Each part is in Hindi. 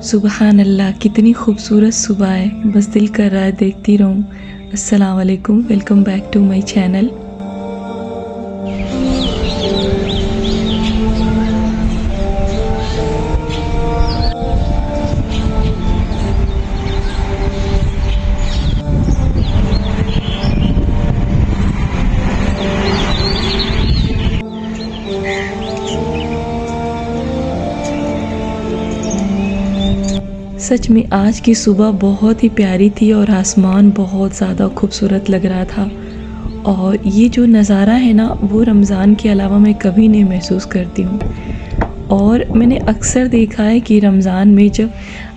सुबहान अल्लाह, कितनी खूबसूरत सुबह है। बस दिल कर रहा है देखती रहूं। अस्सलाम वालेकुम, welcome back to my channel. सच में आज की सुबह बहुत ही प्यारी थी और आसमान बहुत ज़्यादा खूबसूरत लग रहा था। और ये जो नज़ारा है ना, वो रमज़ान के अलावा मैं कभी नहीं महसूस करती हूँ। और मैंने अक्सर देखा है कि रमज़ान में जब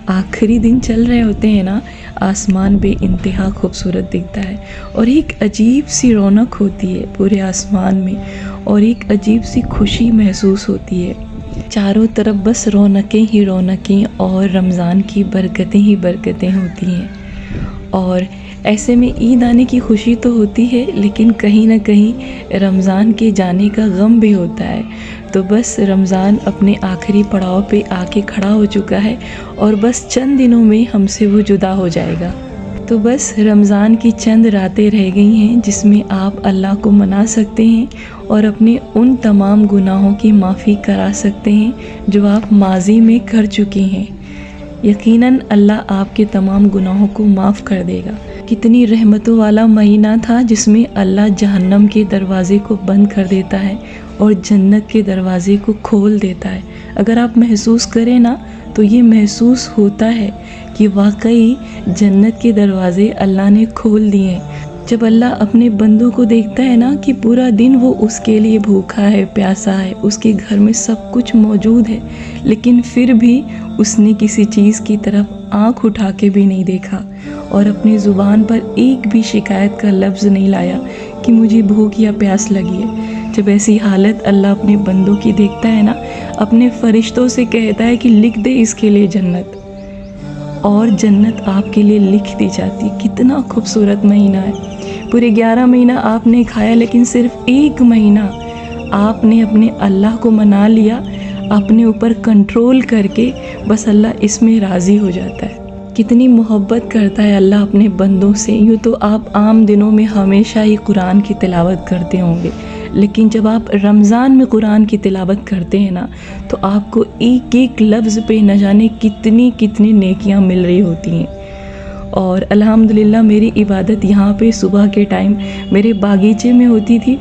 आखिरी दिन चल रहे होते हैं ना, आसमान बेइंतहा खूबसूरत दिखता है और एक अजीब सी रौनक होती है पूरे आसमान में और एक अजीब सी खुशी महसूस होती है। चारों तरफ बस रौनकें ही रौनकें और रमज़ान की बरकतें ही बरकतें होती हैं। और ऐसे में ईद आने की खुशी तो होती है, लेकिन कहीं ना कहीं रमज़ान के जाने का गम भी होता है। तो बस रमज़ान अपने आखिरी पड़ाव पे आके खड़ा हो चुका है और बस चंद दिनों में हमसे वो जुदा हो जाएगा। तो बस रमज़ान की चंद रातें रह गई हैं जिसमें आप अल्लाह को मना सकते हैं और अपने उन तमाम गुनाहों की माफ़ी करा सकते हैं जो आप माजी में कर चुके हैं। यकीनन अल्लाह आपके तमाम गुनाहों को माफ़ कर देगा। कितनी रहमतों वाला महीना था जिसमें अल्लाह जहन्नम के दरवाज़े को बंद कर देता है और जन्नत के दरवाज़े को खोल देता है। अगर आप महसूस करें ना, तो ये महसूस होता है कि वाकई जन्नत के दरवाज़े अल्लाह ने खोल दिए। जब अल्लाह अपने बंदों को देखता है ना कि पूरा दिन वो उसके लिए भूखा है, प्यासा है, उसके घर में सब कुछ मौजूद है, लेकिन फिर भी उसने किसी चीज़ की तरफ आँख उठा के भी नहीं देखा और अपनी ज़ुबान पर एक भी शिकायत का लफ्ज़ नहीं लाया कि मुझे भूख या प्यास लगी है। जब ऐसी हालत अल्लाह अपने बंदों की देखता है ना, अपने फरिश्तों से कहता है कि लिख दे इसके लिए जन्नत, और जन्नत आपके लिए लिख दी जाती। कितना खूबसूरत महीना है। पूरे 11 महीना आपने खाया, लेकिन सिर्फ एक महीना आपने अपने अल्लाह को मना लिया, अपने ऊपर कंट्रोल करके। बस अल्लाह इसमें राज़ी हो जाता है। कितनी मोहब्बत करता है अल्लाह अपने बंदों से। यूँ तो आप आम दिनों में हमेशा ही कुरान की तिलावत करते होंगे, लेकिन जब आप रमज़ान में कुरान की तिलावत करते हैं ना, तो आपको एक एक लफ्ज़ पे न जाने कितनी कितनी नेकियां मिल रही होती हैं। और अल्हम्दुलिल्लाह मेरी इबादत यहाँ पे सुबह के टाइम मेरे बागीचे में होती थी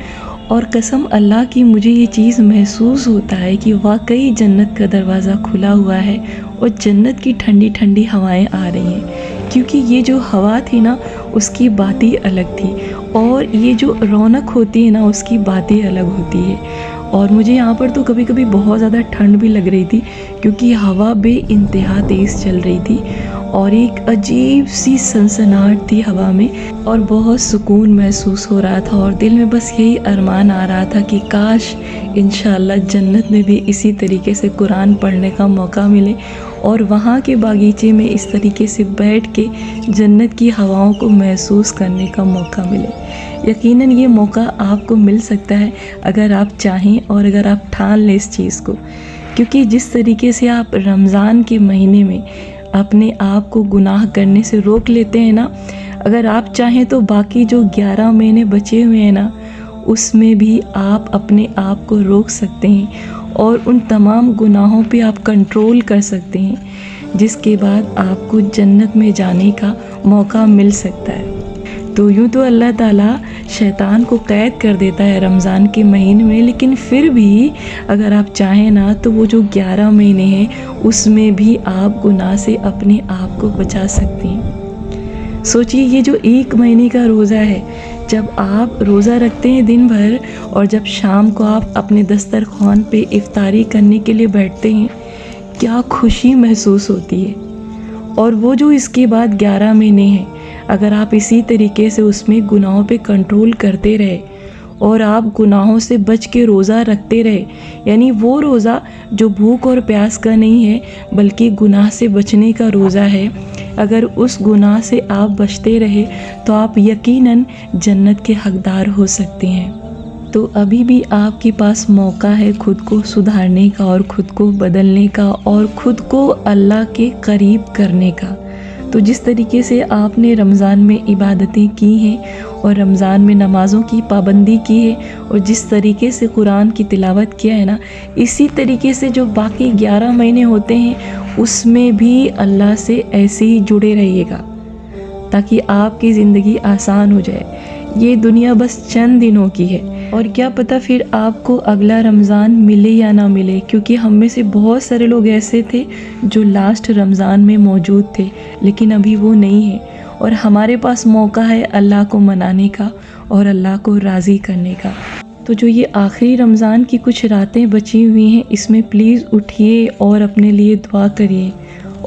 और कसम अल्लाह की मुझे ये चीज़ महसूस होता है कि वाकई जन्नत का दरवाज़ा खुला हुआ है और जन्नत की ठंडी ठंडी हवाएं आ रही हैं। क्योंकि ये जो हवा थी ना, उसकी बात ही अलग थी और ये जो रौनक होती है ना, उसकी बात ही अलग होती है। और मुझे यहाँ पर तो कभी कभी बहुत ज़्यादा ठंड भी लग रही थी क्योंकि हवा बेइंतहा तेज़ चल रही थी और एक अजीब सी सनसनाहट थी हवा में और बहुत सुकून महसूस हो रहा था। और दिल में बस यही अरमान आ रहा था कि काश इंशाअल्लाह जन्नत में भी इसी तरीके से कुरान पढ़ने का मौका मिले और वहाँ के बागीचे में इस तरीके से बैठ के जन्नत की हवाओं को महसूस करने का मौका मिले। यकीनन ये मौका आपको मिल सकता है अगर आप चाहें और अगर आप ठान लें इस चीज़ को। क्योंकि जिस तरीके से आप रमज़ान के महीने में अपने आप को गुनाह करने से रोक लेते हैं ना, अगर आप चाहें तो बाकी जो 11 महीने बचे हुए हैं ना, उसमें भी आप अपने आप को रोक सकते हैं और उन तमाम गुनाहों पे आप कंट्रोल कर सकते हैं, जिसके बाद आपको जन्नत में जाने का मौका मिल सकता है। तो यूँ तो अल्लाह ताला शैतान को कैद कर देता है रमज़ान के महीने में, लेकिन फिर भी अगर आप चाहें ना, तो वो जो 11 महीने हैं उसमें भी आप गुनाह से अपने आप को बचा सकते हैं। सोचिए, ये जो एक महीने का रोज़ा है, जब आप रोज़ा रखते हैं दिन भर और जब शाम को आप अपने दस्तरखान पे इफ्तारी करने के लिए बैठते हैं, क्या खुशी महसूस होती है। और वो जो इसके बाद 11 महीने हैं, अगर आप इसी तरीके से उसमें गुनाहों पे कंट्रोल करते रहे और आप गुनाहों से बच के रोज़ा रखते रहे, यानी वो रोज़ा जो भूख और प्यास का नहीं है बल्कि गुनाह से बचने का रोज़ा है, अगर उस गुनाह से आप बचते रहे तो आप यकीनन जन्नत के हकदार हो सकते हैं। तो अभी भी आपके पास मौका है खुद को सुधारने का और खुद को बदलने का और खुद को अल्लाह के करीब करने का। तो जिस तरीके से आपने रमज़ान में इबादतें की हैं और रमज़ान में नमाज़ों की पाबंदी की है और जिस तरीके से कुरान की तिलावत किया है ना, इसी तरीके से जो बाकी 11 महीने होते हैं उसमें भी अल्लाह से ऐसे ही जुड़े रहिएगा ताकि आपकी ज़िंदगी आसान हो जाए। ये दुनिया बस चंद दिनों की है और क्या पता फिर आपको अगला रमज़ान मिले या ना मिले, क्योंकि हम में से बहुत सारे लोग ऐसे थे जो लास्ट रमज़ान में मौजूद थे लेकिन अभी वो नहीं है। और हमारे पास मौका है अल्लाह को मनाने का और अल्लाह को राज़ी करने का। तो जो ये आखिरी रमज़ान की कुछ रातें बची हुई हैं इसमें प्लीज़ उठिए और अपने लिए दुआ करिए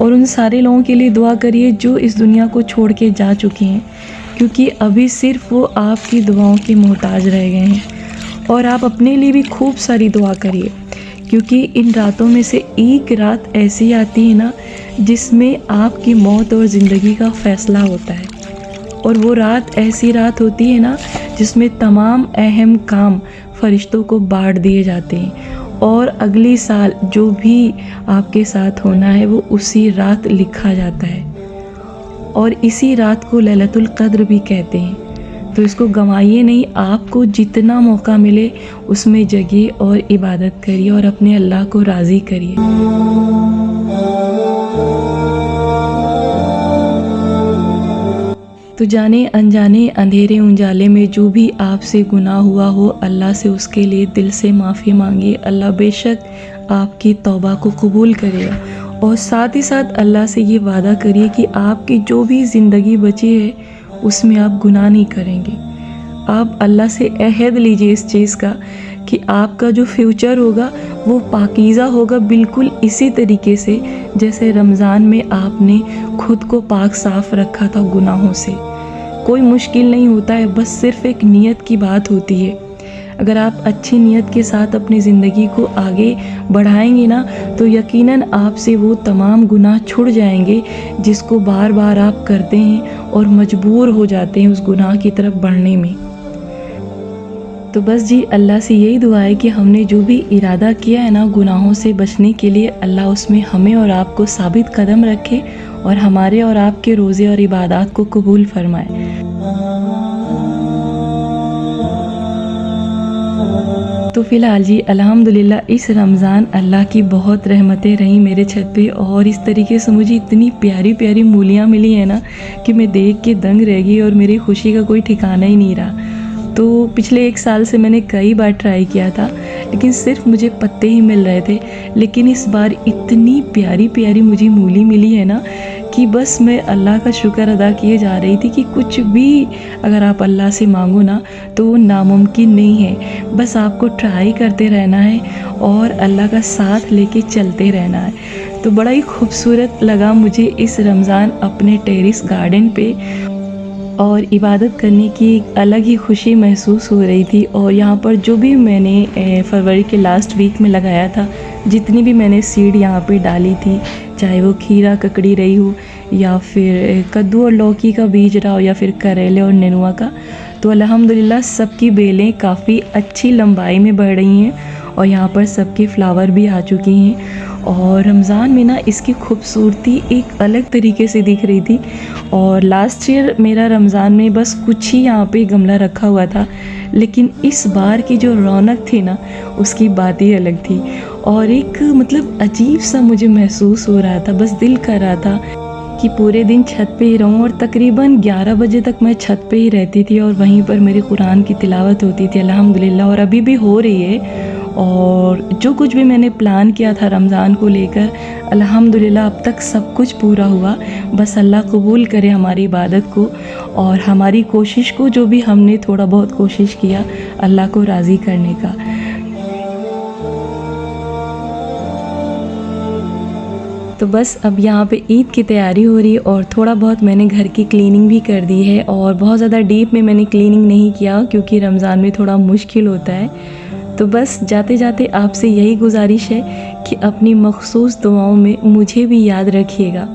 और उन सारे लोगों के लिए दुआ करिए जो इस दुनिया को छोड़ के जा चुके हैं, क्योंकि अभी सिर्फ वो आपकी दुआओं के मोहताज रह गए हैं। और आप अपने लिए भी खूब सारी दुआ करिए, क्योंकि इन रातों में से एक रात ऐसी आती है ना जिसमें आपकी मौत और ज़िंदगी का फ़ैसला होता है। और वो रात ऐसी रात होती है ना जिसमें तमाम अहम काम फरिश्तों को बाँट दिए जाते हैं और अगली साल जो भी आपके साथ होना है वो उसी रात लिखा जाता है। और इसी रात को लैलतुल क़द्र भी कहते हैं। तो इसको गंवाइए नहीं, आपको जितना मौका मिले उसमें जगिए और इबादत करिए और अपने अल्लाह को राज़ी करिए। तो जाने अनजाने अंधेरे उजाले में जो भी आपसे गुनाह हुआ हो, अल्लाह से उसके लिए दिल से माफ़ी मांगिए। अल्लाह बेशक आपकी तौबा को कबूल करेगा। और साथ ही साथ अल्लाह से ये वादा करिए कि आपकी जो भी ज़िंदगी बची है उसमें आप गुनाह नहीं करेंगे। आप अल्लाह से अहद लीजिए इस चीज़ का कि आपका जो फ्यूचर होगा वो पाकीज़ा होगा, बिल्कुल इसी तरीके से जैसे रमज़ान में आपने खुद को पाक साफ़ रखा था गुनाहों से। कोई मुश्किल नहीं होता है, बस सिर्फ़ एक नीयत की बात होती है। अगर आप अच्छी नीयत के साथ अपनी ज़िंदगी को आगे बढ़ाएंगे ना तो यकीनन आपसे वो तमाम गुनाह छुट जाएंगे जिसको बार बार आप करते हैं और मजबूर हो जाते हैं उस गुनाह की तरफ बढ़ने में। तो बस जी अल्लाह से यही दुआ है कि हमने जो भी इरादा किया है ना गुनाहों से बचने के लिए, अल्लाह उसमें हमें और आपको साबित कदम रखे और हमारे और आपके रोज़े और इबादत को कबूल फरमाए। तो फ़िलहाल जी अल्हम्दुलिल्लाह इस रमज़ान अल्लाह की बहुत रहमतें रहीं मेरे छत पे और इस तरीके से मुझे इतनी प्यारी प्यारी मूलियाँ मिली हैं ना कि मैं देख के दंग रह गई और मेरी खुशी का कोई ठिकाना ही नहीं रहा। तो पिछले 1 साल से मैंने कई बार ट्राई किया था लेकिन सिर्फ मुझे पत्ते ही मिल रहे थे, लेकिन इस बार इतनी प्यारी प्यारी मुझे मूली मिली है ना कि बस मैं अल्लाह का शुक्र अदा किए जा रही थी कि कुछ भी अगर आप अल्लाह से मांगो ना तो वो नामुमकिन नहीं है। बस आपको ट्राई करते रहना है और अल्लाह का साथ लेके चलते रहना है। तो बड़ा ही खूबसूरत लगा मुझे इस रमज़ान अपने टेरेस गार्डन पे और इबादत करने की एक अलग ही खुशी महसूस हो रही थी। और यहाँ पर जो भी मैंने फरवरी के लास्ट वीक में लगाया था, जितनी भी मैंने सीड यहाँ पे डाली थी, चाहे वो खीरा ककड़ी रही हो या फिर कद्दू और लौकी का बीज रहा हो या फिर करेले और नेनुआ का, तो अल्हम्दुलिल्लाह सबकी बेलें काफ़ी अच्छी लंबाई में बढ़ रही हैं और यहाँ पर सबके फ्लावर भी आ चुकी हैं। और रमज़ान में ना इसकी खूबसूरती एक अलग तरीके से दिख रही थी। और लास्ट ईयर मेरा रमज़ान में बस कुछ ही यहाँ पे गमला रखा हुआ था, लेकिन इस बार की जो रौनक थी ना उसकी बात ही अलग थी और एक मतलब अजीब सा मुझे महसूस हो रहा था। बस दिल कर रहा था कि पूरे दिन छत पे ही रहूं और तकरीबन 11 बजे तक मैं छत पे ही रहती थी और वहीं पर मेरी कुरान की तिलावत होती थी अल्हम्दुलिल्लाह, और अभी भी हो रही है। और जो कुछ भी मैंने प्लान किया था रमज़ान को लेकर अल्हम्दुलिल्लाह अब तक सब कुछ पूरा हुआ। बस अल्लाह कबूल करे हमारी इबादत को और हमारी कोशिश को, जो भी हमने थोड़ा बहुत कोशिश किया अल्लाह को राज़ी करने का। तो बस अब यहाँ पे ईद की तैयारी हो रही है और थोड़ा बहुत मैंने घर की क्लीनिंग भी कर दी है और बहुत ज़्यादा डीप में मैंने क्लीनिंग नहीं किया क्योंकि रमज़ान में थोड़ा मुश्किल होता है। तो बस जाते जाते आपसे यही गुजारिश है कि अपनी मखसूस दुआओं में मुझे भी याद रखिएगा।